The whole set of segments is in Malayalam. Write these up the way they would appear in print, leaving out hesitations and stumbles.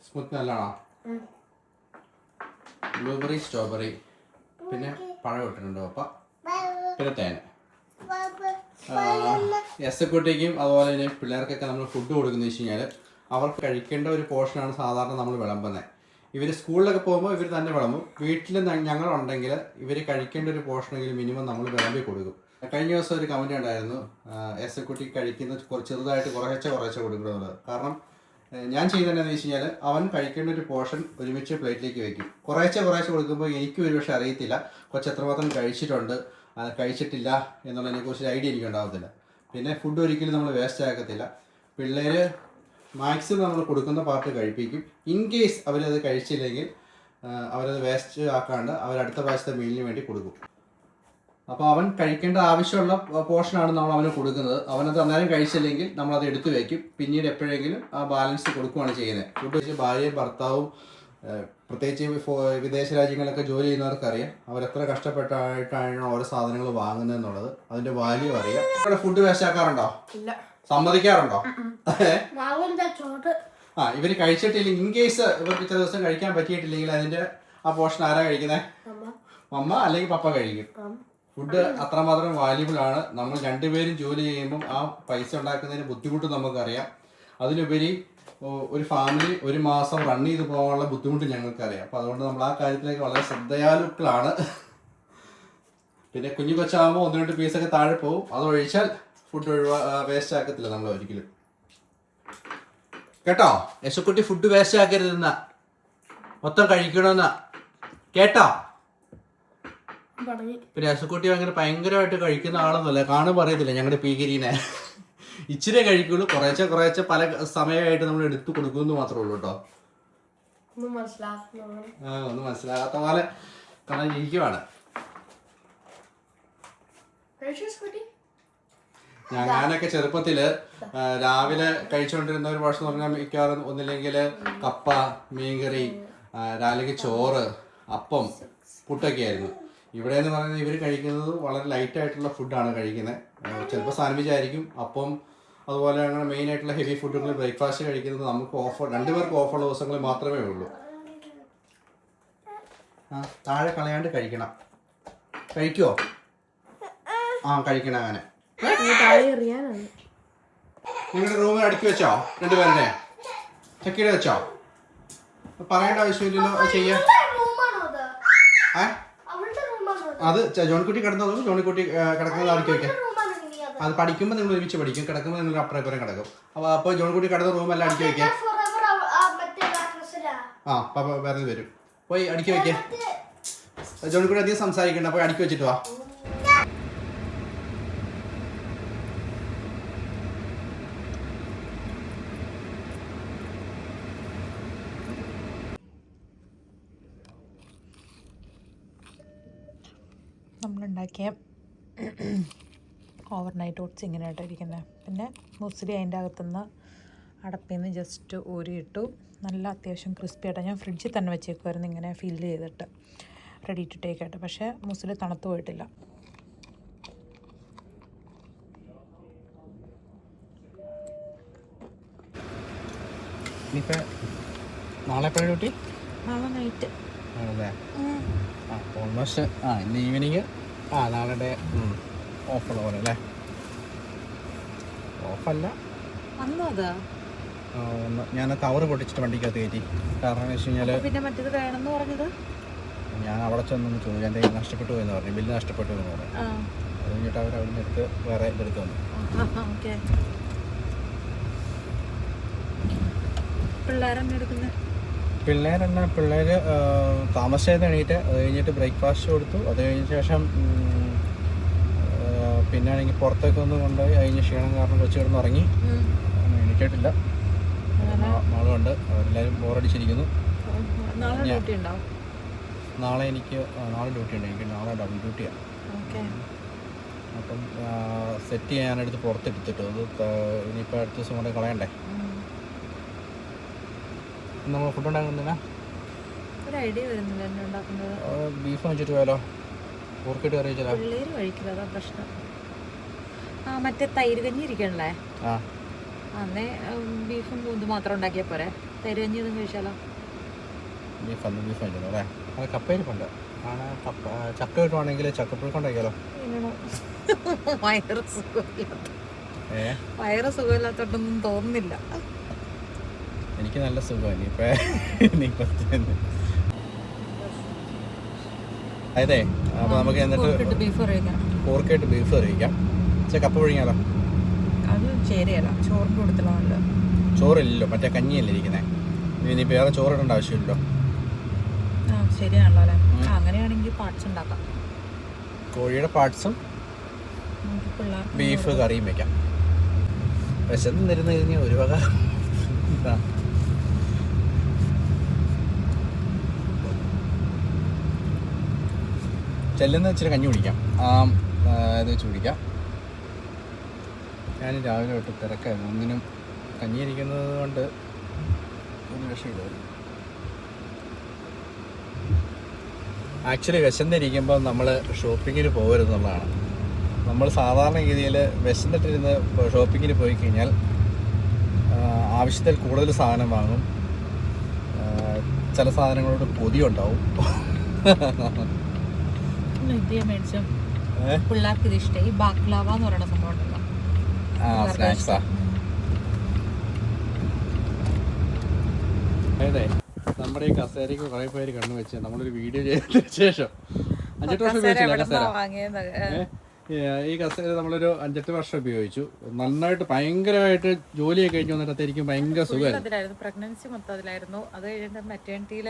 സ്മൂത്ത് നല്ലതാണോ? ബ്ലൂബെറി, സ്ട്രോബെറി, പിന്നെ പഴം ഇട്ടിട്ടുണ്ട് പപ്പ, പിന്നെ തേൻ. എസ്സക്കുട്ടിക്കും അതുപോലെ തന്നെ പിള്ളേർക്കൊക്കെ നമ്മൾ ഫുഡ് കൊടുക്കുന്നത് വെച്ച് കഴിഞ്ഞാൽ അവർക്ക് കഴിക്കേണ്ട ഒരു പോർഷനാണ് സാധാരണ നമ്മൾ വിളമ്പുന്നത്. ഇവർ സ്കൂളിലൊക്കെ പോകുമ്പോൾ ഇവർ തന്നെ വിളമ്പും. വീട്ടിൽ ഞങ്ങളുണ്ടെങ്കിൽ ഇവർ കഴിക്കേണ്ട ഒരു പോർഷനെങ്കിലും മിനിമം നമ്മൾ വിളമ്പി കൊടുക്കും. കഴിഞ്ഞ ദിവസം ഒരു കമൻറ്റ് ഉണ്ടായിരുന്നു, എസ്സക്കുട്ടി കഴിക്കുന്ന ചെറുതായിട്ട് കുറേശ്ശെ കൊടുക്കുന്നത്. കാരണം ഞാൻ ചെയ്യുന്നതെന്ന് വെച്ച് കഴിഞ്ഞാൽ അവൻ കഴിക്കേണ്ട ഒരു പോർഷൻ ഒരുമിച്ച് പ്ലേറ്റിലേക്ക് വെക്കും. കുറേശ്ശെ കൊടുക്കുമ്പോൾ എനിക്ക് ഒരുപക്ഷെ അറിയത്തില്ല കൊച്ചെത്രമാത്രം കഴിച്ചിട്ടുണ്ട് കഴിച്ചിട്ടില്ല എന്നുള്ളതിനെക്കുറിച്ച് ഐഡിയ എനിക്ക് ഉണ്ടാകത്തില്ല. പിന്നെ ഫുഡ് ഒരിക്കലും നമ്മൾ വേസ്റ്റ് ആക്കത്തില്ല. പിള്ളേർ മാക്സിമം നമ്മൾ കൊടുക്കുന്ന പാർട്ട് കഴിപ്പിക്കും. ഇൻ കേസ് അവരത് കഴിച്ചില്ലെങ്കിൽ അവരത് വേസ്റ്റ് ആക്കാണ്ട് അവരടുത്ത പ്രാവശ്യത്തെ മീലിന് വേണ്ടി കൊടുക്കും. അപ്പോൾ അവൻ കഴിക്കേണ്ട ആവശ്യമുള്ള പോർഷനാണ് നമ്മൾ അവന് കൊടുക്കുന്നത്. അവനത് അന്നേരം കഴിച്ചില്ലെങ്കിൽ നമ്മളത് എടുത്തു വയ്ക്കും. പിന്നീട് എപ്പോഴെങ്കിലും ആ ബാലൻസ് കൊടുക്കുകയാണ് ചെയ്യുന്നത്. ഫുഡ് വെച്ച് ഭാര്യയും ഭർത്താവും പ്രത്യേകിച്ച് വിദേശ രാജ്യങ്ങളിലൊക്കെ ജോലി ചെയ്യുന്നവർക്കറിയാം അവരെത്ര കഷ്ടപ്പെട്ടായിട്ടാണ് ഓരോ സാധനങ്ങൾ വാങ്ങുന്നത് എന്നുള്ളത്. അതിന്റെ വാല്യൂ അറിയാം. ഇവിടെ ഫുഡ് വേസ്റ്റ് ആക്കാറുണ്ടോ? സമ്മതിക്കാറുണ്ടോ? ഇവര് കഴിച്ചിട്ടില്ലെങ്കിൽ ഇൻ കേസ് ഇവർക്ക് ചില ദിവസം കഴിക്കാൻ പറ്റിയിട്ടില്ലെങ്കിൽ അതിന്റെ ആ പോർഷൻ ആരാ കഴിക്കുന്നത്? മമ്മ അല്ലെങ്കിൽ പപ്പ കഴിക്കും. ഫുഡ് അത്രമാത്രം വാല്യൂബിൾ ആണ്. നമ്മൾ രണ്ടുപേരും ജോലി ചെയ്യുമ്പം ആ പൈസ ഉണ്ടാക്കുന്നതിന് ബുദ്ധിമുട്ട് നമുക്കറിയാം. അതിലുപരി ഒരു ഫാമിലി ഒരു മാസം റൺ ചെയ്ത് പോകാനുള്ള ബുദ്ധിമുട്ട് ഞങ്ങൾക്കറിയാം. അപ്പോൾ അതുകൊണ്ട് നമ്മൾ ആ കാര്യത്തിലേക്ക് വളരെ ശ്രദ്ധയാലുക്കളാണ്. പിന്നെ കുഞ്ഞു കൊച്ചാകുമ്പോൾ 1-2 പീസൊക്കെ താഴെ പോകും. അതൊഴിച്ചാൽ ഫുഡ് വേസ്റ്റ് ആക്കത്തില്ല നമ്മൾ ഒരിക്കലും. കേട്ടോ? യശുക്കുട്ടി ഫുഡ് വേസ്റ്റ് ആക്കരുതെന്ന, മൊത്തം കഴിക്കണമെന്ന കേട്ടോ? പിന്നെ യശുക്കുട്ടി ഭയങ്കരമായിട്ട് കഴിക്കുന്ന ആളൊന്നുമല്ല. കാണുമ്പോൾ അറിയത്തില്ല ഞങ്ങളുടെ പീകിരീനെ. ഇച്ചിരി കഴിക്കുള്ളൂ. കുറേശ്ശെ പല സമയമായിട്ട് നമ്മൾ എടുത്തു കൊടുക്കുമെന്ന് മാത്രമേ ഉള്ളൂ കേട്ടോ. ഒന്നും മനസ്സിലാകാത്ത പോലെ കാരണം ഇരിക്കുവാണ്. ഞാനൊക്കെ ചെറുപ്പത്തില് രാവിലെ കഴിച്ചുകൊണ്ടിരുന്ന ഒരു ഭക്ഷണം പറഞ്ഞാൽ മിക്കവാറും ഒന്നില്ലെങ്കിൽ കപ്പ, മീൻകറി, അല്ലെങ്കിൽ ചോറ്, അപ്പം, പുട്ടൊക്കെ ആയിരുന്നു. ഇവിടെ എന്ന് പറയുന്നത് ഇവർ കഴിക്കുന്നത് വളരെ ലൈറ്റ് ആയിട്ടുള്ള ഫുഡാണ് കഴിക്കുന്നത്. ചിലപ്പോൾ സാൻഡ്വിച്ച് ആയിരിക്കും, അപ്പം, അതുപോലെ അങ്ങനെ മെയിൻ ആയിട്ടുള്ള ഹെവി ഫുഡുകൾ ബ്രേക്ക്ഫാസ്റ്റ് കഴിക്കുന്നത് നമുക്ക് രണ്ടുപേർക്ക് ഓഫുള്ള ദിവസങ്ങളിൽ മാത്രമേ ഉള്ളൂ. താഴെ കളയാണ്ട് കഴിക്കണം. കഴിക്കുമോ? കഴിക്കണം. അങ്ങനെ നിങ്ങളുടെ റൂമിൽ അടുക്കി വെച്ചോ? രണ്ടുപേരുടെ ചെക്കിയുടെ വെച്ചോ? പറയേണ്ട ആവശ്യമില്ലല്ലോ. ചെയ്യാൻ അത് ജോണിക്കുട്ടി കിടന്നത് ജോണിക്കുട്ടി കിടക്കുന്നത് അടുക്കി വെക്കാം. അത് പഠിക്കുമ്പോൾ നിങ്ങൾ ഒരുമിച്ച് പഠിക്കും, കിടക്കുമ്പോൾ നിങ്ങൾ അപ്പുറം കിടക്കും. അപ്പോൾ ജോണിക്കുട്ടി കിടന്ന റൂമെല്ലാം അടുക്കി വെക്കാം. പപ്പ വേറെ വരും. പോയി അടുക്കി വെക്കാം. ജോണിക്കുട്ടി അധികം സംസാരിക്കണ്ട, പോയി അടുക്കി വെച്ചിട്ട് വാ. നമ്മളുണ്ടാക്കിയ ഓവർനൈറ്റ് ഓട്സ് ഇങ്ങനെയായിട്ട് ഇരിക്കുന്നത്. പിന്നെ മുസ്ലി അതിൻ്റെ അകത്തുനിന്ന് അടപ്പിൽ നിന്ന് ജസ്റ്റ് ഊരിയിട്ടു. നല്ല അത്യാവശ്യം ക്രിസ്പി ആയിട്ട് ഞാൻ ഫ്രിഡ്ജിൽ തന്നെ വെച്ചേക്കുമായിരുന്നു ഇങ്ങനെ ഫില്ല് ചെയ്തിട്ട് റെഡി ടു ടേക്ക് ആയിട്ട്. പക്ഷേ മുസ്ലി തണുത്ത് പോയിട്ടില്ല. നാളെ എപ്പോഴും നാളെ നൈറ്റ് ആണല്ലേ? ഓൾമോസ്റ്റ് ഇന്ന് ഈവനിങ്. നാളെ ഡേ ഓഫുള്ള പോലെ അല്ലേ? ഓഫല്ല, ഞാൻ കവറ് പൊട്ടിച്ചിട്ട് വണ്ടിക്കകത്ത് കയറ്റി. കാരണം എന്ന് വെച്ച് കഴിഞ്ഞാൽ പിന്നെ മറ്റേത് വേണമെന്ന് പറഞ്ഞത് ഞാൻ അവിടെ ചെന്നൊന്ന് ചോദിച്ചു, എൻ്റെ നഷ്ടപ്പെട്ടു എന്ന് പറഞ്ഞു, ബില്ല് നഷ്ടപ്പെട്ടു എന്ന് പറഞ്ഞു. അത് കഴിഞ്ഞിട്ട് അവർ അവിടെ നിന്ന് എടുത്ത് വേറെ ഇതെടുത്ത് വന്നു. പിള്ളേർ താമസിച്ചത് എണീറ്റ് അത് കഴിഞ്ഞിട്ട് ബ്രേക്ക്ഫാസ്റ്റ് കൊടുത്തു. അത് കഴിഞ്ഞ ശേഷം പിന്നെ ആണെങ്കിൽ പുറത്തൊക്കെ ഒന്ന് കൊണ്ടുപോയി. അതിന് ക്ഷീണം കാരണം കൊച്ചു കിടന്ന് ഉറങ്ങി, എണീറ്റിട്ടില്ല. നാളുണ്ട്, അവരെല്ലാവരും ബോറടിച്ചിരിക്കുന്നു. നാളെ എനിക്ക് ഡ്യൂട്ടി ഉണ്ട്. എനിക്ക് നാളെ ഡബിൾ ഡ്യൂട്ടിയാണ്. അപ്പം സെറ്റ് ചെയ്യാനെടുത്ത് പുറത്തെടുത്തിട്ടു. അത് ഇനിയിപ്പോൾ അടുത്ത ദിവസം കൊണ്ട് കളയണ്ടേ. നമ്മൾ ഫുഡ് ഉണ്ടാക്കുന്നില്ല, ബീഫ് വാങ്ങിച്ചിട്ട് പോയാലോ? കൂർക്കിട്ട് കറി വെച്ചാലോ? പിള്ളേർ കഴിക്കില്ല, അതാ പ്രശ്നം. ആ മറ്റേ തൈര് കഞ്ഞി ഇരിക്കണല്ലേ, ആ അന്നേ ബീഫും ഇത് മാത്രം ഉണ്ടാക്കിയാൽ പോരെ. തൈര് കഞ്ഞി ഒന്നും കഴിച്ചാലോ? ബീഫ് വാങ്ങിച്ചോ അല്ലേ? അത് കപ്പയിരിപ്പുണ്ട്. ചക്ക കിട്ടുവാണെങ്കിൽ ചക്കപ്പുഴുക്ക് ഉണ്ടാക്കിയാലോ? വയറ് സുഖമില്ലാത്തോട്ടൊന്നും തോന്നുന്നില്ല. എനിക്ക് നല്ല സുഖമാണ് അതെ. അപ്പോൾ നമുക്ക് എന്നിട്ട് ബീഫ് കറി വയ്ക്കാം. കൂർക്കായിട്ട് ബീഫ് കറി വയ്ക്കാം. കപ്പ പുഴുങ്ങിയാലോ? അത് ശരിയല്ല, ചോറിൻ്റെ കൊടുത്തില്ല. ചോറില്ലല്ലോ, മറ്റേ കഞ്ഞിയല്ലേ ഇരിക്കുന്നത്. ഇനി വേറെ ചോറിടേണ്ട ആവശ്യമില്ലല്ലോ. ആ ശരിയാണല്ലോ അല്ലേ. അങ്ങനെയാണെങ്കിൽ പാർട്സ് ഉണ്ടാക്കാം. കോഴിയുടെ പാർട്സും ബീഫ് കറിയും വെക്കാം. വിശന്ന് തരുന്ന കഴിഞ്ഞാൽ ഒരു വക ചെല്ലുന്ന ഇച്ചിരി കഞ്ഞി കുടിക്കാം. ഇത് വെച്ച് കുടിക്കാം. ഞാൻ രാവിലെ തൊട്ട് തിരക്കായിരുന്നു, ഒന്നിനും കഞ്ഞി ഇരിക്കുന്നത് കൊണ്ട് ഒന്നും രക്ഷയില്ല. ആക്ച്വലി വിശന്നിരിക്കുമ്പോൾ നമ്മൾ ഷോപ്പിങ്ങിന് പോകരുതെന്നുള്ളതാണ്. നമ്മൾ സാധാരണ രീതിയിൽ വിശന്നിട്ടിരുന്ന് ഷോപ്പിങ്ങിന് പോയി കഴിഞ്ഞാൽ ആവശ്യത്തിൽ കൂടുതൽ സാധനം വാങ്ങും. ചില സാധനങ്ങളോട് കൊതിയുണ്ടാവും. പിള്ളേർക്ക് ഇത് ഇഷ്ടമായി. ബാക്ലാവ എന്ന് പറയുന്ന സംഭവം ഉണ്ടല്ലോ, സ്നാക്സാ. അതെ, നമ്മുടെ ഈ കസേരയ്ക്ക് കുറേ പേര് കണ്ണു വെച്ച് നമ്മളൊരു വീഡിയോ ചെയ്തതിന് ശേഷം 5-8 വർഷം ഉപയോഗിച്ചില്ല കസേര. ഈ കസേര നമ്മളൊരു 5-8 വർഷം ഉപയോഗിച്ചു. നന്നായിട്ട് ഭയങ്കരമായിട്ട് ജോലിയൊക്കെ കഴിഞ്ഞ് വന്നിട്ടായിരിക്കും ഭയങ്കര സുഖമായിരുന്നു. പ്രഗ്നൻസി മൊത്തം അതിലായിരുന്നു. അത് കഴിഞ്ഞിട്ട് മെറ്റേണിറ്റിയിൽ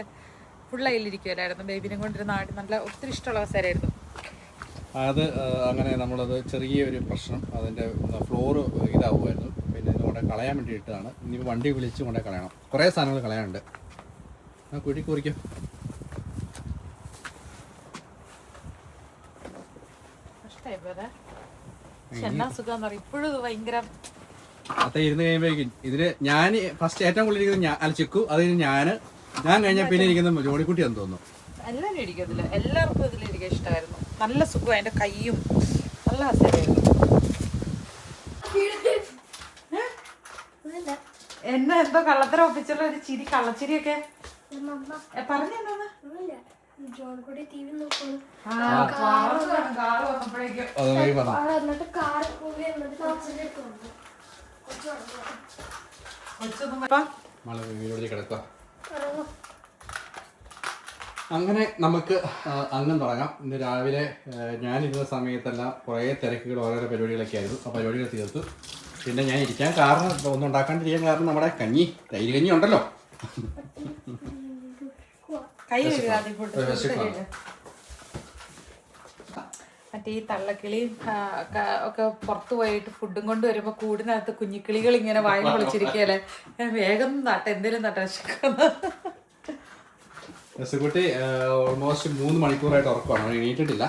ഫുൾ അതിലിരിക്കുമല്ലായിരുന്നു. ബേബിനെ കൊണ്ടിരുന്ന ആടി നല്ല ഒത്തിരി ഇഷ്ടമുള്ള കസേരയായിരുന്നു. അത് അങ്ങനെ നമ്മളത് ചെറിയൊരു പ്രശ്നം, അതിൻ്റെ ഫ്ലോറ് ഇതാവുമായിരുന്നു. പിന്നെ ഇത് കൊണ്ട് കളയാൻ വേണ്ടി ഇട്ടതാണ്. ഇനി വണ്ടി വിളിച്ച് കൊണ്ടേ കളയണം. കുറേ സാധനങ്ങൾ കളയാനുണ്ട്. കുഴി കുറിക്കും. അത്ര ഇരുന്ന് കഴിയുമ്പോഴേക്കും ഇതിന് ഞാൻ ഫസ്റ്റ് ഏറ്റവും കൂടുതൽ ഇരിക്കുന്നത് ചിക്കു, അത് ഞാൻ കഴിഞ്ഞാൽ പിന്നെ ഇരിക്കുന്ന ജോണിക്കുട്ടിയാന്ന് തോന്നുന്നു. എല്ലാവരും ഇരിക്കത്തില്ല, എല്ലാവർക്കും ഇതിലിരിക്കാൻ ഇഷ്ടമായിരുന്നു. നല്ല സുഖം, അതിന്റെ കയ്യും നല്ല കസേരയായിരുന്നു. എന്നെ എന്തോ കള്ളത്തരം ഒപ്പിച്ചുള്ള ഒരു ചിരി, കള്ളച്ചിരിയൊക്കെ പറഞ്ഞു. അങ്ങനെ നമുക്ക് അംഗം തുടങ്ങാം. ഇന്ന് രാവിലെ ഞാനിരുന്ന സമയത്തെല്ലാം കുറേ തിരക്കുകൾ, ഓരോരോ പരിപാടികളൊക്കെ ആയിരുന്നു. ആ പരിപാടികൾ തീർത്തു. പിന്നെ ഞാൻ ഇരിക്കാൻ കാരണം, ഒന്നും ഉണ്ടാക്കാണ്ടിരിക്കാൻ കാരണം നമ്മുടെ കഞ്ഞി, തൈര് കഞ്ഞി ഉണ്ടല്ലോ. മറ്റേ ഈ തള്ളക്കിളിയും ഒക്കെ പുറത്തു പോയിട്ട് ഫുഡും കൊണ്ട് വരുമ്പോ കൂടിനകത്ത് കുഞ്ഞിക്കിളികൾ ഇങ്ങനെ വായിൽ പൊളിച്ചിരിക്കല്ലേ. വേഗം നട്ടെ, എന്തേലും നട്ടെ. രസക്കുട്ടി ഓൾമോസ്റ്റ് 3 മണിക്കൂറായിട്ട് ഉറക്കമാണ്, എണീറ്റിട്ടില്ല.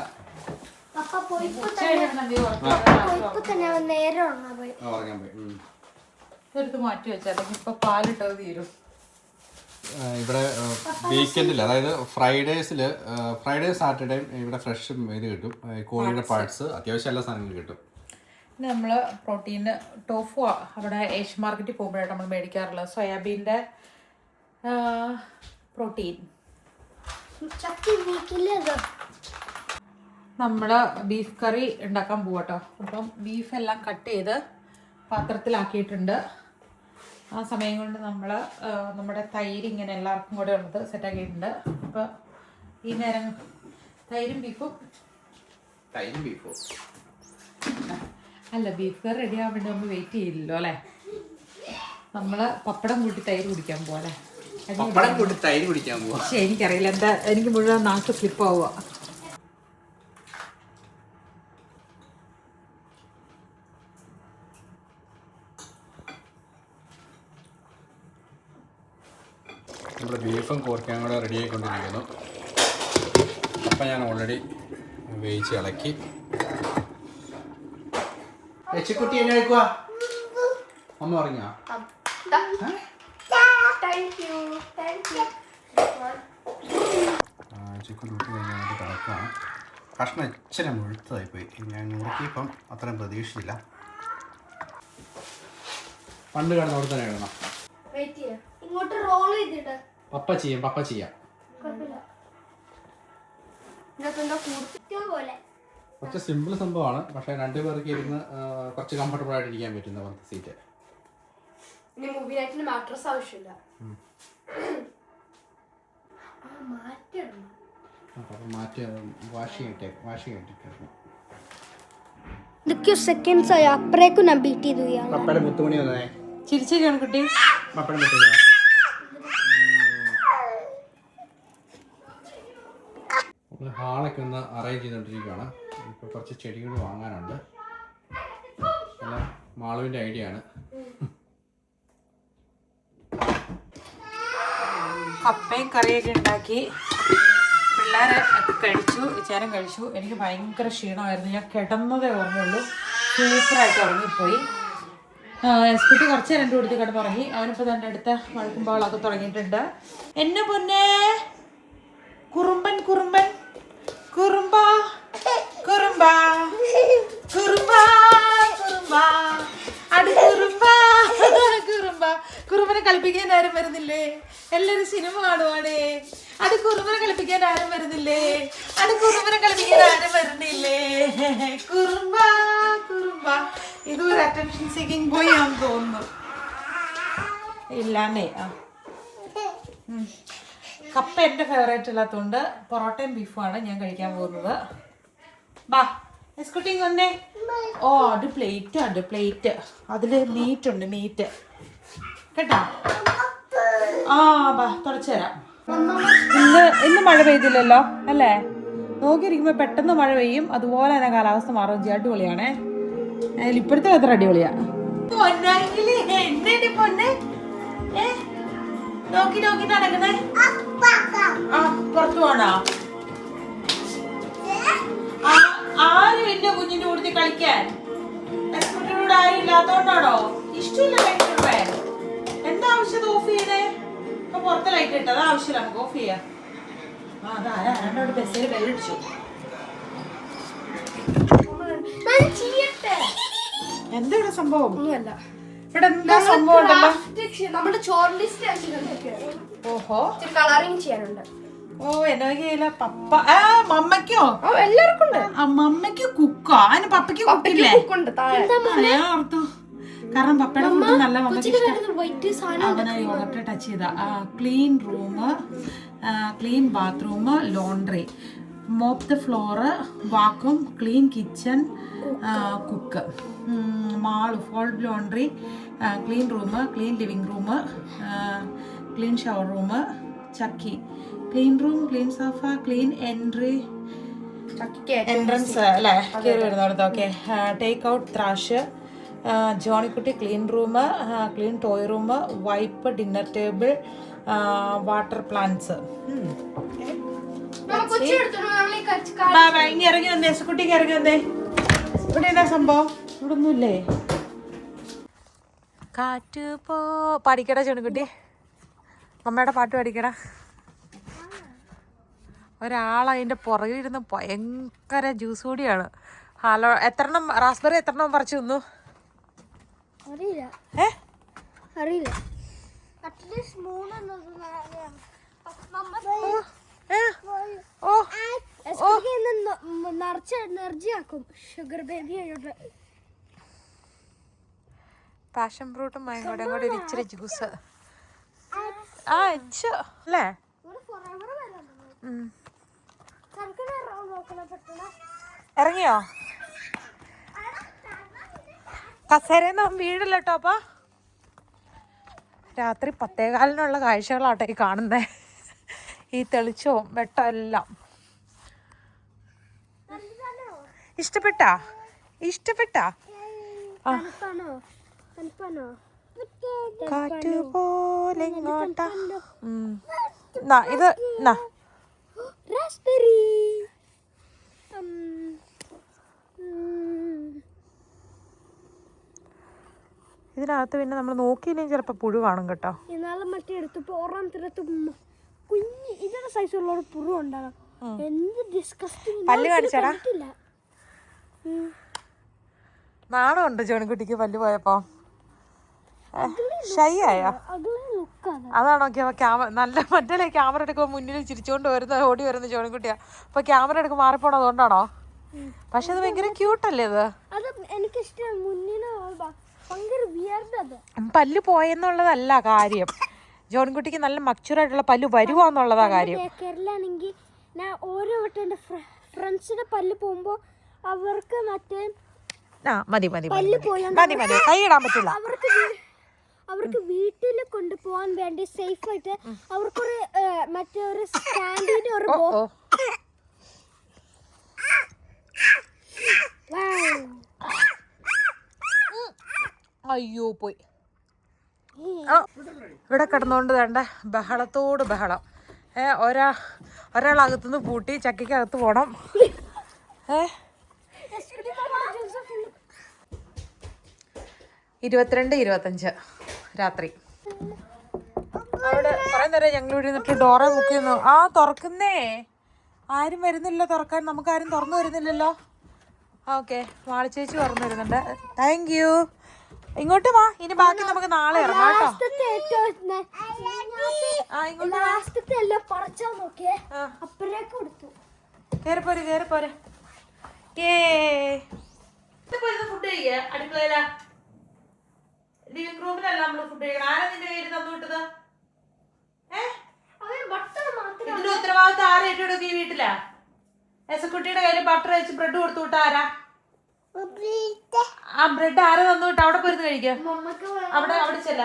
എടുത്ത് മാറ്റി വെച്ചാൽ ഇപ്പൊ പാലിട്ടത് തീരും. ഇവിടെ വീക്കെൻഡിൽ, അതായത് ഫ്രൈഡേ സാറ്റർഡേയും ഇവിടെ ഫ്രഷ് ഇത് കിട്ടും. കോഴിയുടെ പാർട്സ്, അത്യാവശ്യം എല്ലാ സാധനങ്ങളും കിട്ടും. പിന്നെ നമ്മൾ പ്രോട്ടീന് ടോഫു അവിടെ ഏഷ്യൻ മാർക്കറ്റിൽ പോകുമ്പോഴാണ് നമ്മൾ മേടിക്കാറുള്ളത്. സോയാബീൻ്റെ പ്രോട്ടീൻ. നമ്മൾ ബീഫ് കറി ഉണ്ടാക്കാൻ പോവാട്ടോ. അപ്പം ബീഫെല്ലാം കട്ട് ചെയ്ത് പാത്രത്തിലാക്കിയിട്ടുണ്ട്. ആ സമയം കൊണ്ട് നമ്മൾ നമ്മുടെ തൈര് ഇങ്ങനെ എല്ലാവർക്കും കൂടെ ഉള്ളത് സെറ്റാക്കിയിട്ടുണ്ട്. അപ്പോൾ ഈ നേരം തൈരും ബീഫും അല്ല, ബീഫ് കറി റെഡി ആവാൻ വേണ്ടി നമ്മൾ വെയിറ്റ് ചെയ്യില്ലല്ലോ അല്ലേ. നമ്മൾ പപ്പടം കൂട്ടി തൈര് കുടിക്കാൻ പോവാ. പക്ഷെ എനിക്കറിയില്ല, എന്താ എനിക്ക് മുഴുവൻ നാക്ക് സ്ലിപ്പ് ആവുക. നമ്മുടെ ബീഫും കോർക്കയും കൂടെ റെഡി ആയിക്കൊണ്ടിരിക്കുന്നു. അപ്പം ഞാൻ ഓൾറെഡി വേവിച്ച് ഇളക്കി. രക്ഷക്കുട്ടി എന്നെ വെക്കുക. അമ്മ പറഞ്ഞോ? ചിക്കൻ ഊട്ടി കഴിഞ്ഞാൽ കിടക്കുകയാണ്. കഷ്ണം ഇച്ചിരി മുഴുത്തതായിപ്പോയി. ഞാൻ നുറുക്കിയപ്പം അത്രയും പ്രതീക്ഷിച്ചില്ല. പണ്ട് കിടന്ന് അവിടെ തന്നെ കിടണം. ഇങ്ങോട്ട് റോൾ ചെയ്തിട്ട് പപ്പ ചെയ്യാം. കുറച്ച് സിമ്പിൾ സംഭവമാണ്, പക്ഷേ രണ്ടുപേർക്ക് ഇരുന്ന് കുറച്ച് കംഫർട്ടബിൾ ആയിട്ട് ഇരിക്കാൻ പറ്റുന്ന പോലത്തെ സീറ്റ്. മൂവി നൈറ്റിന് മാട്രസ് ആവശ്യമില്ല. മാറ്റി വാഷിംഗ് ഇട്ടിട്ടായിരുന്നു. സെക്കൻഡ്സ് ആയി അപ്പറേക്കും ഞാൻ ബീറ്റ് ചെയ്തു. പപ്പയുടെ മുത്തുമണി വന്നേ. ചിരിച്ചാണ് കുട്ടി. പപ്പയുടെ മുത്തുമണി ഹാളൊക്കെ ഒന്ന് അറേഞ്ച് ചെയ്തുകൊണ്ടിരിക്കുകയാണ്. ഇപ്പോൾ കുറച്ച് ചെടികൾ വാങ്ങാനുണ്ട്. എല്ലാം മാളുവിൻ്റെ ഐഡിയ ആണ്. കപ്പയും കറിയൊക്കെ ഉണ്ടാക്കി പിള്ളേരെ കഴിച്ചു, ചേരം കഴിച്ചു. എനിക്ക് ഭയങ്കര ക്ഷീണമായിരുന്നു. ഞാൻ കിടന്നതേ ഓർമ്മയുള്ളൂ. സൂപ്പറായിട്ട് ഉറങ്ങിപ്പോയി. എസ്കുട്ടി കുറച്ച് നേരം കൊടുത്ത് കിടന്നുറങ്ങി. അവനിപ്പോൾ തന്നെ അടുത്ത വഴക്കുമ്പോളൊക്കെ തുടങ്ങിയിട്ടുണ്ട്. എന്നെ പൊന്നെ കുറുമ്പൻ കുറുമ്പൻ കുറുമ്പ കുറുമ്പ കുറുമ്പ കുറുമ്പ അടി കുറുമ്പ കുറുമ്പ. കുറുമ്പനെ കളിപ്പിക്കാൻ ആരും വരുന്നില്ലേ? എല്ലാരും സിനിമ കാണുവാണേ. അത് കുറുമ്പനെ കളിപ്പിക്കാൻ ആരും വരുന്നില്ലേ? അത് കുറുമ്പനെ കളിപ്പിക്കാൻ ആരും വരുന്നില്ലേ? കുറുമ്പ കുറുമ്പ. ഇതൊരു അറ്റൻഷൻ സീക്കിംഗ് ബോയ് ആണെന്ന് തോന്നുന്നു. ഇല്ലാന്നേ. കപ്പ എൻ്റെ ഫേവറേറ്റ് അല്ലാത്തതുകൊണ്ട് പൊറോട്ടയും ബീഫുമാണ് ഞാൻ കഴിക്കാൻ പോകുന്നത്. ബാ എസ്കുട്ടിങ് വന്നേ. ഓ അത് പ്ലേറ്റ്. അതിൽ മീറ്റ് കേട്ടോ. ബാ തുടച്ചു തരാം. ഇന്ന് മഴ പെയ്തില്ലല്ലോ അല്ലേ? നോക്കിയിരിക്കുമ്പോൾ പെട്ടെന്ന് മഴ പെയ്യും, അതുപോലെ തന്നെ കാലാവസ്ഥ മാറുകയും ചെയ്യും. അടിപൊളിയാണേ. ഇപ്പോഴത്തെ വെതർ അടിപൊളിയാ. പൊന്നെ നോക്കി നടക്കുന്നേ. പുറത്തു പോണോ? ആരും ഇല്ല കുഞ്ഞിന്റെ കൂടുതൽ കളിക്കാൻ. എസ്കുട്ടിയോട് ആരും ഇല്ലാത്തോണ്ടാണോ? ഇഷ്ടമില്ല ലൈറ്റ് ഇടാൻ. എന്താ ആവശ്യം ഓഫ് ചെയ്തേ? ഇപ്പൊ പുറത്ത് ലൈറ്റ് ഇട്ടത് ആവശ്യമില്ല, നമുക്ക് ഓഫ് ചെയ്യാം. അതാരാ രണ്ടോട് ബസ്സിൽ ബെല്ലടിച്ചു. എന്താ ഇവിടെ സംഭവം? ഇവിടെ എന്താ സംഭവം ഉണ്ടല്ലോ. നമ്മുടെ ചോറ് ലിസ്റ്റ് ഓഹോ കളറിങ് ചെയ്യാനുണ്ട്. ഓ എന്നോക്കില്ല പപ്പ. മമ്മയ്ക്കോ? എല്ലാവർക്കും ഉണ്ട്. മമ്മയ്ക്ക് കുക്കോ? അതിന് പപ്പയ്ക്ക് കുക്കില്ലേ? ഞാൻ ഓർത്തു. കാരണം പപ്പയുടെ ഫുഡ് നല്ല അവനെ യോഗട്ട് ടച്ച് ചെയ്ത. Clean room, clean bathroom, laundry, mop the floor, vacuum, clean kitchen, cook, mall, fold laundry, clean room, clean living room, clean shower room, Chakki, clean room, clean sofa, clean entrance അല്ലേ കയറി വരുന്നിടത്ത്. Okay. Take out thrash, Johnykutty clean room, clean toy room, wipe, dinner table, water plants. ഇനി ഇറങ്ങി വന്നേ കുട്ടിക്ക്, ഇറങ്ങി വന്നേ. ഇവിടെ എന്നാ സംഭവം? ഇവിടെ ഒന്നുമില്ലേ? കാറ്റ് പാടിക്കട ചെണുകുട്ടി, അമ്മയുടെ പാട്ട് പാടിക്കട. ഒരാളതിൻ്റെ പുറകിലിരുന്ന് ഭയങ്കര ജ്യൂസ് കൂടിയാണ്. ഹലോ, എത്രണ്ണം റാസ്ബെറി എത്രണ്ണം പറിച്ചു തന്നു? അറിയില്ല. നിറച്ച എനർജി ആക്കും. ഷുഗർ ബേബി ആയിട്ട് പാഷൻ ഫ്രൂട്ടും മയങ്ങോടെ കൂടെ ഒരു ഇച്ചിരി ജ്യൂസ്. അല്ലേ? ഇറങ്ങിയോ? കസേരയൊന്നും വീടില്ല കേട്ടോ. അപ്പൊ രാത്രി 10:15 കാഴ്ചകളാട്ടോ ഈ കാണുന്നേ. ഈ തെളിച്ചവും വെട്ടം എല്ലാം. ഇഷ്ടപ്പെട്ടാ? കാറ്റ് പോലെ ഇങ്ങോട്ടാ. ഇത് റാസ്ബെറി. ഇതിനകത്ത് പിന്നെ നമ്മൾ നോക്കിയില്ലെങ്കിൽ ചിലപ്പോൾ പുഴു കാണും കേട്ടോ. എന്നാലും മറ്റേ എടുത്തപ്പോൾ ഓരോരുത്തരത്ത് കുഞ്ഞ് ഇതിന്റെ സൈസുള്ള ഒരു പുഴു ഉണ്ടാകും. എന്ത് ഡിസ്കസ്റ്റിംഗ്. പല്ല് കാണിച്ചാടാ? നാണമുണ്ട് ജോണിക്കുട്ടിക്ക് പല്ല് പോയപ്പോ. ഷൈ ആയോ? അതാണോ ക്യാമറ നല്ല മറ്റേ ക്യാമറ എടുക്കുമ്പോൾ മുന്നിൽ ചിരിച്ചുകൊണ്ട് വരുന്ന ഓടി വരുന്ന ജോണിക്കുട്ടിയാ. അപ്പൊ ക്യാമറ എടുക്കുമ്പോൾ മാറിപ്പോണോ അതുകൊണ്ടാണോ? പക്ഷെ അത് ഭയങ്കര ക്യൂട്ടല്ലേ ഇത്. പല്ല് പോയെന്നുള്ളതല്ല കാര്യം, ജോൺകുട്ടിക്ക് നല്ല മച്ചുറായിട്ടുള്ള പല്ല് വരുവാന്നുള്ളതാ കാര്യം. കേരളാണെങ്കിൽ ഞാൻ ഓരോ വട്ടം എൻ്റെ ഫ്രണ്ട്സിന്റെ പല്ല് പോകുമ്പോ അവർക്ക് മറ്റേ മതി മതി മതി മതി മതി കൈയിടാൻ പറ്റില്ല. അവർക്ക് വീട്ടിൽ കൊണ്ടുപോകാൻ വേണ്ടി സേഫ് ആയിട്ട് അവർക്കൊരു മറ്റേ ഒരു സ്റ്റാൻഡിന്റെ ഒരു അയ്യോ പോയി. ഇവിടെ കിടന്നുകൊണ്ട് വേണ്ട ബഹളത്തോട് ബഹളം. ഒരാളകത്തുനിന്ന് പൂട്ടി ചക്കയ്ക്കകത്ത് പോണം. 22:25 രാത്രി. അവിടെ കുറെ നേരം ഞങ്ങൾ ഇവിടെ നിന്നിട്ട് ഡോറെ ബുക്ക് ചെയ്യുന്നു. തുറക്കുന്നേ, ആരും വരുന്നില്ല തുറക്കാൻ. നമുക്കാരും തുറന്നു വരുന്നില്ലല്ലോ. ഓക്കെ, മാളിച്ചേച്ചി തുറന്നു വരുന്നുണ്ട്. Thank you. ഇങ്ങോട്ട് വാ, ഇനി ബാക്കി നമുക്ക് നാളെ ഇറങ്ങാം കേട്ടോ. കേറിപ്പോരെ കേറിപ്പോരെ. ഫുഡ് കഴിക്കുക അടുക്കളയിലാ, ലിവിംഗ് റൂമിലല്ല നമ്മള് ഫുഡ് കഴിക്കണം. ആരാ നിന്റെ കയ്യിൽ തന്നു വിട്ടത്? ഇതിന്റെ ഉത്തരവാദിത്തം ആരാ ഏറ്റെടുക്കും ഈ വീട്ടിലാ? എസക്കുട്ടിയുടെ കയ്യിൽ ബട്ടർ വെച്ച് ബ്രെഡ് കൊടുത്തു വിട്ട ആരാ? ആ ബ്രെഡ് ആരാ തന്നു വിട്ട? അവിടെ പോയിരുന്ന് കഴിക്കുക. അവിടെ ചെല്ല,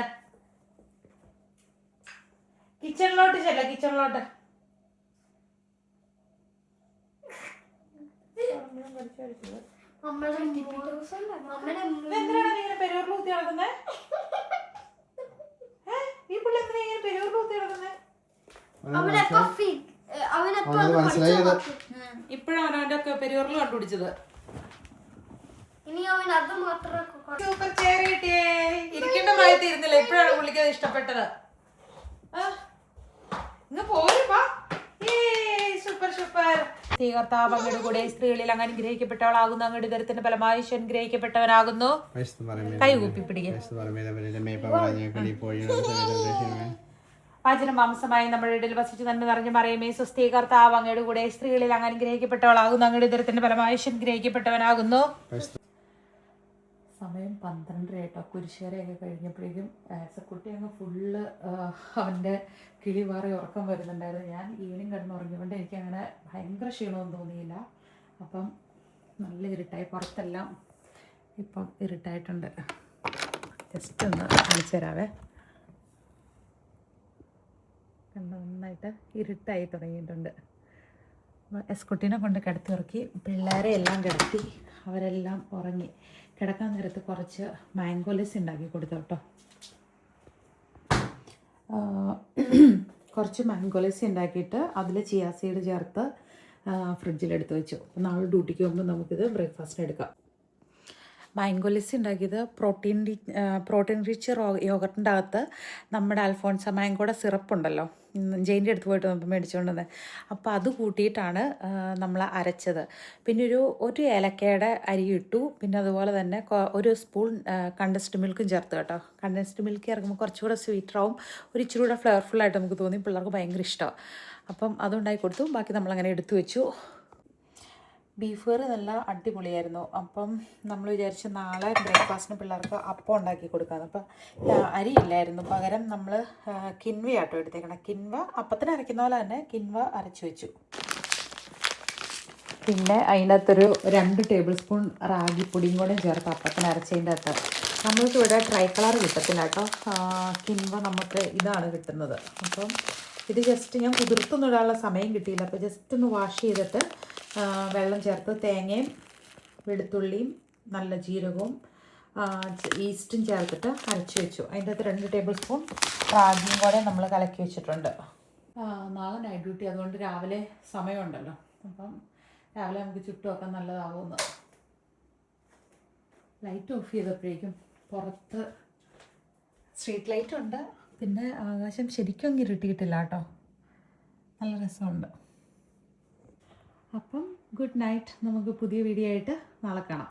കിച്ചണിലോട്ട് ചെല്ല, കിച്ചണിലോട്ട്. എന്തിനാണ് നീങ്ങനെ പെരൂറിൽ ഊത്തി നടക്കുന്നേ? ഈ പുള്ളി എന്തിനാ ഇങ്ങനെ പെരൂറിൽ ഊത്തി നടക്കുന്നേ? ഇപ്പഴാണ് അവന്റെ ഒക്കെ പെരൂറിൽ കണ്ടുപിടിച്ചത്. സൂപ്പർ ചെയർ കിട്ടിയേ. ഇരിക്കേണ്ട പ്രായത്തിൽ ഇരുന്നില്ല, ഇപ്പഴാണ് പുള്ളിക്ക് അത് ഇഷ്ടപ്പെട്ടത്. ഇന്ന് പോരുപ്പാ. Super super. കർത്താവ് അങ്ങയുടെ കൂടെ സ്ത്രീകളിൽ അങ്ങ് അനുഗ്രഹിക്കപ്പെട്ടവളാകുന്നു, അങ്ങയുടെ ദരിദ്രത്തിന്റെ ഫലമായി അനുഗ്രഹിക്കപ്പെട്ടവനാകുന്നു. കൈ കൂപ്പി പിടിക്കും. വചന മാംസമായി നമ്മുടെ ഇടയിൽ വസിച്ച് നന്മ നിറഞ്ഞ മറിയമേ സ്വസ്തി, കർത്താവ് അങ്ങയുടെ കൂടെ സ്ത്രീകളിൽ അങ്ങ് അനുഗ്രഹിക്കപ്പെട്ടവളാകുന്നു, അങ്ങയുടെ ദരിദ്രത്തിന്റെ ഫലമായി അനുഗ്രഹിക്കപ്പെട്ടവനാകുന്നു. സമയം 12 കേട്ടോ. കുരിശുവരെയൊക്കെ കഴിഞ്ഞപ്പോഴേക്കും കുട്ടി അങ്ങ് ഫുള്ള് അവൻ്റെ കിളി വേറെ ഉറക്കം വരുന്നുണ്ടായിരുന്നു. ഞാൻ ഈവനിങ് കിടന്നുറങ്ങിയതുകൊണ്ട് എനിക്ക് അങ്ങനെ ഭയങ്കര ക്ഷീണമൊന്നും തോന്നിയില്ല. അപ്പം നല്ല ഇരുട്ടായി, പുറത്തെല്ലാം ഇപ്പം ഇരുട്ടായിട്ടുണ്ട്. ജസ്റ്റ് ഒന്ന് കാണിച്ചു തരാവേ. നന്നായിട്ട് ഇരുട്ടായി തുടങ്ങിയിട്ടുണ്ട്. എസ്കുട്ടീനെ കൊണ്ട് കിടത്തി ഉറക്കി, പിള്ളേരെ എല്ലാം കിടത്തി, അവരെല്ലാം ഉറങ്ങി. കിടക്കാൻ നേരത്ത് കുറച്ച് മാംഗോലസ് ഉണ്ടാക്കി കൊടുത്തു കേട്ടോ. കുറച്ച് മാംഗോലസ് ഉണ്ടാക്കിയിട്ട് അതിൽ ചിയാ സീഡ് ചേർത്ത് ഫ്രിഡ്ജിലെടുത്ത് വെച്ചു. നാളെ ഡ്യൂട്ടിക്ക് പോകുമ്പോൾ നമുക്കിത് ബ്രേക്ക്ഫാസ്റ്റിന് എടുക്കാം. മാംഗോലസ് ഉണ്ടാക്കിയത് പ്രോട്ടീൻ റിച്ച് യോഗർട്ടിൻ്റെ അകത്ത് നമ്മുടെ അൽഫോൺസ മാംഗോയുടെ സിറപ്പുണ്ടല്ലോ, ജെയിൻ്റെ അടുത്ത് പോയിട്ട് നമുക്ക് മേടിച്ചുകൊണ്ട് വന്നത്, അപ്പോൾ അത് കൂട്ടിയിട്ടാണ് നമ്മൾ അരച്ചത്. പിന്നെ ഒരു ഏലക്കയുടെ അരി ഇട്ടു. പിന്നെ അതുപോലെ തന്നെ ഒരു സ്പൂൺ കണ്ടൻസ്ഡ് മിൽക്കും ചേർത്ത് കേട്ടോ. കണ്ടൻസ്ഡ് മിൽക്ക് ഇറങ്ങുമ്പോൾ കുറച്ചുകൂടെ സ്വീറ്ററാവും, ഒരു ഇച്ചിരി കൂടെ ഫ്ലേവർഫുള്ളായിട്ട് നമുക്ക് തോന്നി. പിള്ളേർക്ക് ഭയങ്കര ഇഷ്ടമാണ്. അപ്പം അതുണ്ടാക്കി കൊടുത്തു. ബാക്കി നമ്മളങ്ങനെ എടുത്തു വെച്ചു. ബീഫ് കറി നല്ല അടിപൊളിയായിരുന്നു. അപ്പം നമ്മൾ വിചാരിച്ചു നാളെ ബ്രേക്ക്ഫാസ്റ്റിന് പിള്ളേർക്ക് അപ്പം ഉണ്ടാക്കി കൊടുക്കാമെന്ന്. അപ്പം അരിയില്ലായിരുന്നു, പകരം നമ്മൾ കിൻവയാട്ടോ എടുത്തേക്കണം. കിൻവ അപ്പത്തിന് അരയ്ക്കുന്ന പോലെ തന്നെ കിൻവ അരച്ചു വെച്ചു. പിന്നെ അതിനകത്തൊരു 2 ടേബിൾ സ്പൂൺ റാഗിപ്പൊടിയും കൂടെ ചേർത്ത് അപ്പത്തിന് അരച്ചതിൻ്റെ അകത്ത്. നമ്മൾക്ക് ഇവിടെ ട്രൈ കളർ കിട്ടത്തില്ല കേട്ടോ, കിൻവ നമുക്ക് ഇതാണ് കിട്ടുന്നത്. അപ്പം ഇത് ജസ്റ്റ് ഞാൻ കുതിർത്തൊന്നും ഇടാനുള്ള സമയം കിട്ടിയില്ല. അപ്പോൾ ജസ്റ്റ് ഒന്ന് വാഷ് ചെയ്തിട്ട് വെള്ളം ചേർത്ത് തേങ്ങയും വെളുത്തുള്ളിയും നല്ല ജീരകവും ഈസ്റ്റും ചേർത്തിട്ട് അരച്ച് വെച്ചു. അതിൻ്റെ അകത്ത് 2 ടേബിൾ സ്പൂൺ റാഗിയും കൂടെ നമ്മൾ കലക്കി വെച്ചിട്ടുണ്ട്. നാളെ നൈറ്റ് ഡ്യൂട്ടി, അതുകൊണ്ട് രാവിലെ സമയമുണ്ടല്ലോ, അപ്പം രാവിലെ നമുക്ക് ചുറ്റും വെക്കാൻ നല്ലതാവുമെന്ന്. ലൈറ്റ് ഓഫ് ചെയ്തപ്പോഴേക്കും പുറത്ത് സ്ട്രീറ്റ് ലൈറ്റ് ഉണ്ട്. പിന്നെ ആകാശം ശരിക്കും അങ്ങ് ഇരുട്ടിയിട്ടില്ല കേട്ടോ, നല്ല രസമുണ്ട്. അപ്പം ഗുഡ് നൈറ്റ്. നമുക്ക് പുതിയ വീഡിയോ ആയിട്ട് നാളെ കാണാം.